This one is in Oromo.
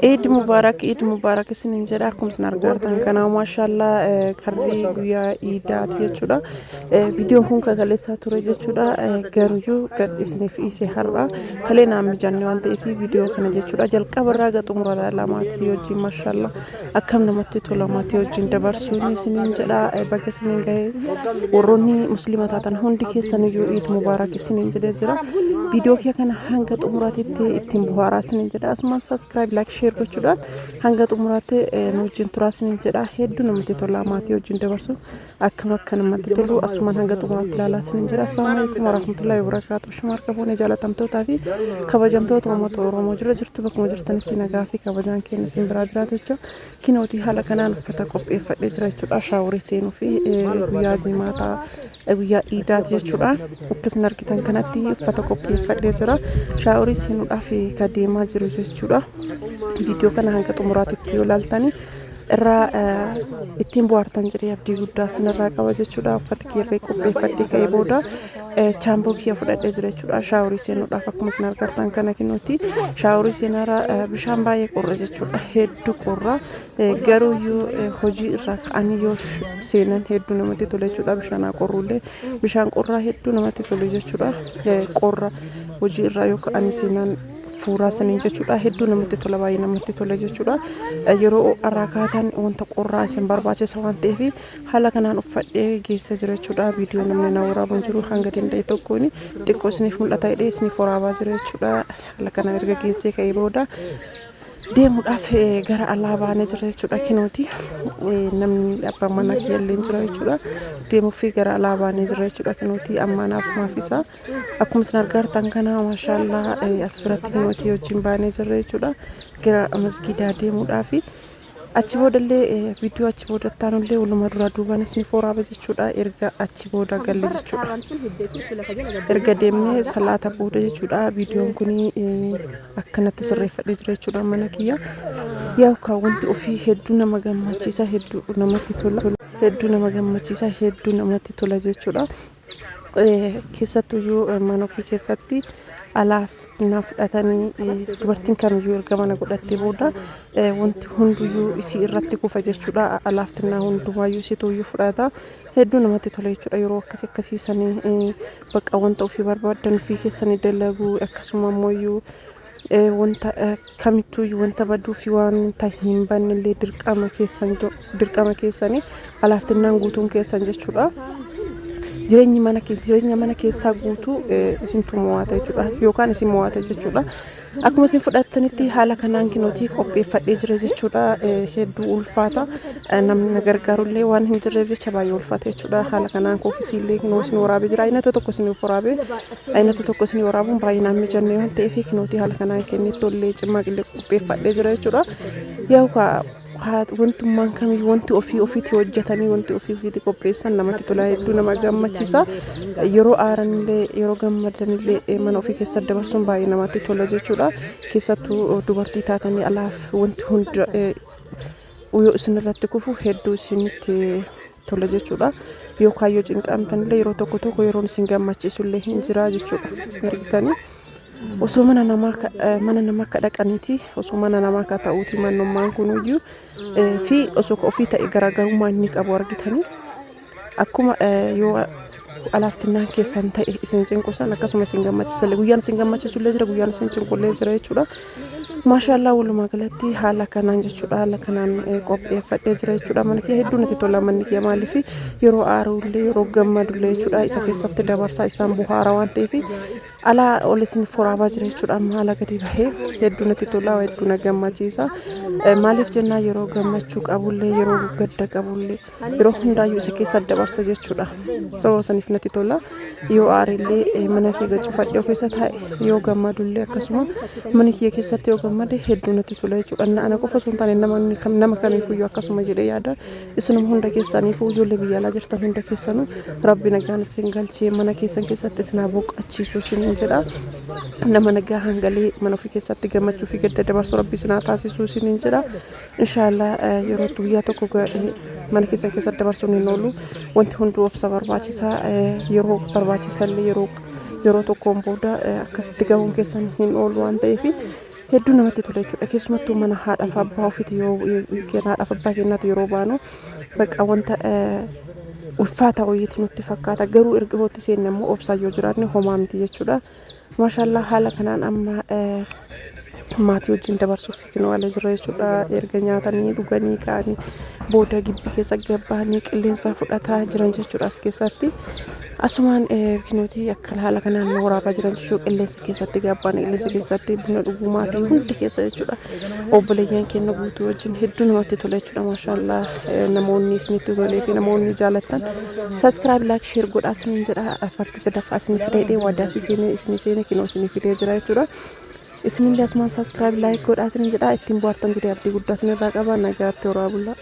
Eid Mubarak isinin jedha akkuma isin argitan kana maashaallah karri guyyaa Iidaati jechuudha. Viidiyoon kun kan kaleessaa ture jechuudha. Garuu gad isiniif dhiise har'a kalee naan mijanne waan ta'eef viidiyoo kana jechuudha jalqaba irraa ga xumura lamaatti wajjin maashaallah akkam namatti tola maatii wajjin dabarsuun isinin jedha. Bakka isinin gahee warroonni musliima taatan hundi keessaniyyuu Eid Mubarak isinin jedhee jira. Viidiyoo kee kana hanga xumuraatitti ittiin bu'aaraa isinin jedha. Asumaan subscribe like share gochuudhaan hanga xumuraatti nu wajjin turaa isinin jedha. Hedduu namatti tola maatii wajjin dabarsu akka namatti tolu asumaan hanga xumuraatti ilaalaa isinin jedha. Assalaamu alaykum warahmatullahi wabarakaatuh. Shumaar qabuun jaalatamtootaa fi kabajamtoota uummata Oromoo jirtu bakkuma jirtanitti nagaa fi kabajaan keenya isin biraa jiraatu jechuudha. Kinootii haala kanaan uffata qopheeffadhee jira jechuudha. Shaaworii seenuu fi guyyaa jimaataa guyyaa Iidaati jechuudha. Akkasiin argitan kanatti uffata qopheeffadhee jira. Shaaworii seenuudhaaf kan deemaa jiru jechuudha. Viidiyoo kana hanga xumuraatitti yoo ilaaltani irraa ittiin bu'aartan jedhee abdii guddaa sinirraa qaba jechuudha. Uffata kiyya qopheeffadhee ka'ee booda chaamboo kiyya fudhadhee jira jechuudha. Shaaworii seenuudhaaf akkuma isin argitan kana kinuuti shaaworii seenaarra bishaan baay'ee qorra jechuudha. Hedduu qorra garuu hojii irraa ka'anii yoo seenan hedduu namatti tola jechuudha. Bishaan qorrullee bishaan qorraa hedduu namatti tola jechuudha. Qorra hojii irraa yoo ka'anii seenan fuuraa saniin jechuudha. Hedduu namatti tola baay'ee namatti tola jechuudha. Yeroo arraakaatan wanta qorraa isin barbaachisa waan ta'eef haala kanaan uffadhee geessa jira jechuudha. Viidiyoo namni na waraabuun jiru hanga danda'e tokkoon xiqqoo isiniif mul'ata jedhee isiniif waraabaa jira jechuudha. Haala kanaan erga geessee ka'ee booda deemuudhaaf gara alaa baanee jira jechuudha. Kinooti namni abbaan mana kiyyallee jira jechuudha. Deemuuf gara alaa baanee jira jechuudha. Kinooti ammaanaaf maafisa akkuma isin argitan kana maashaallah as biratti kinooti wajjin baanee jira jechuudha. Gara masgiidaa deemuudhaaf achi boodallee viidiyoo achi booda taanullee waluma dura duubaan isiniif waraaba jechuudha. Erga achi booda galle jechuudha. Erga deemnee salaata booda jechuudha. Viidiyoon kun akkanatti sirreeffadhee jira jechuudha mana kiyya. Yaa wanti ofii hedduu nama gammachiisa hedduu namatti tola. Hedduu nama gammachiisa hedduu namatti tola jechuudha. Keessattuu mana ofii keessatti alaaf na fudhatanii dubartiin kamiyyuu erga mana godhattee booda wanti hunduyyuu isii irratti kufa jechuudha. Alaaftinaa hundumaayyuu isituyyuu fudhata. Hedduu namatti tola jechuudha. Yeroo akkasiisanii bakka wanta ofii barbaadan ofii keessanii dalagu akkasuma ammoo wanta kamittuyyuu wanta baduu fi waan hin bannellee dirqama keessanii alaaftinaan guutuun keessan jechuudha. Jireenya mana keessaa guutuu isintu mo'ata jechuudha yookaan isin mo'ata jechuudha. Akkuma isin fudhattanitti haala kanaan kinootii qopheeffadhee jira jechuudha. Hedduu ulfaata namni gargaarullee waan hin jirreef jecha baay'ee ulfaata jechuudha. Haala kanaan kookisiillee kinoo isin waraabee jira. Aynata tokko isin waraabee aynata tokko isin waraabuun baay'inaan mijannee waan ta'eef kinootii haala kanaan kennitti tollee cimmaqillee qopheeffadhee jira jechuudha. Wantummaan kamiyyuu wanti ofiitti hojjetanii wanti ofiitti qopheessan namatti tola hedduu nama gammachiisa. Yeroo aaranillee yeroo gammadanillee mana ofii keessa dabarsuun baay'ee namatti tola jechuudha. Keessattuu dubartii taatanii alaaf wanti hunda yoo isin irratti kufu hedduu isinitti tola jechuudha. Yoo kaayyoo cinqamtanillee yeroo tokko yeroo isin gammachiisullee hin jira jechuudha. Argitanii osoo mana namaa akka dhaqaniiti osoo mana namaa akka ta'uuti mannummaan kunuyyuu fi osoo ofii ta'e garaagarummaa inni qabu argitanii akkuma yoo alaaftinaan keessan ta'e isin cinqusan akkasuma isin gammachiisallee guyyaan isin gammachiisullee jira guyyaan isin cinqullee jira jechuudha. Maashaallah walumaa galatti haala kanaan jechuudha. Haala kanaan qopheeffadhee jira jechuudha. Mana kiyya hedduu natti tola manni kiyya maaliif yeroo aarullee yeroo gammadullee jechuudha. Isa keessatti dabarsaa isaan buhaara waan ta'eef alaa ol isin waraabaa jira jechuudha. Amma haala gadi bahee hedduu natti tola hedduu na gammachiisa. Maaliif jennaa yeroo gammachuu qabullee yeroo gadda qabullee yeroo hundaayyuu isa keessa dabarsa jechuudha. Sababa saniif natti tola. Yoo aarillee mana kiyya gacufadhee keessa taa'e yoo gammadullee akkasuma mana kiyya keessatti yoo gammade hedduu natti tola jechuudha. Ana qofa osoo hin taane nama kamiifuyyuu akkasuma jedhee yaada. Isinuma hunda keessaniifuu ijoollee biyya alaa jirtan hunda keessanuu rabbi nagaan isin galchee mana keessan keessatti isin boqachiisuu isin jedha. Nama nagaa hangalee mana ofii keessatti gammachuu fi gadda dabarsuu rabbi isin taasisuu isin jedha. Inshallah yeroo guyyaa tokko mana keessan keessatti dabarsuun hin oolu. Wanti hunduu obsa barbaachisaa yeroo barbaachisallee yeroo tokkoon booda akkatti gahuun keessan hin oolu waan ta'eef hedduu namatti tola jechuudha. Keessumattuu mana haadhaaf abbaa ofiiti yoo haadhaaf abbaa keenyaatti yeroo baanu bakka wanta ulfaata wayiitti nutti fakkaata. Garuu erga hootti seenna immoo obsaa yoo jiraanne homaa miti jechuudha. Maashaallah haala kanaan amma maatii wajjin dabarsuuf kinoolee jira jechuudha. Erga nyaatanii dhuganii ka'anii booda gibbii keessa gabbahanii qilleensa fudhataa jiran jechuudha as keessatti. Asumaan kinooti akka haala kanaan waraabaa jiran jechuudha. Qilleensa keessatti gabbahanii qilleensa keessatti buna dhuguu maatii hundi keessa jechuudha. Obboleeyyan keenya guutuu wajjin hedduu namatti tola jechuudha. Maashaallah namoonni isinitti tolee fi namoonni jaallattan subscribe like share godhaa isiniin jedha. Partii sadaffaa isinii fidee waadaasii isinii seenee kinoo isinii fidee jira jechuudha. Isiniin asumaan subscribe like godhaa isiniin jedha. Ittiin bohaartan jedhee abdii guddaa isinirraa qaba. Nagaatti horaa bulaa.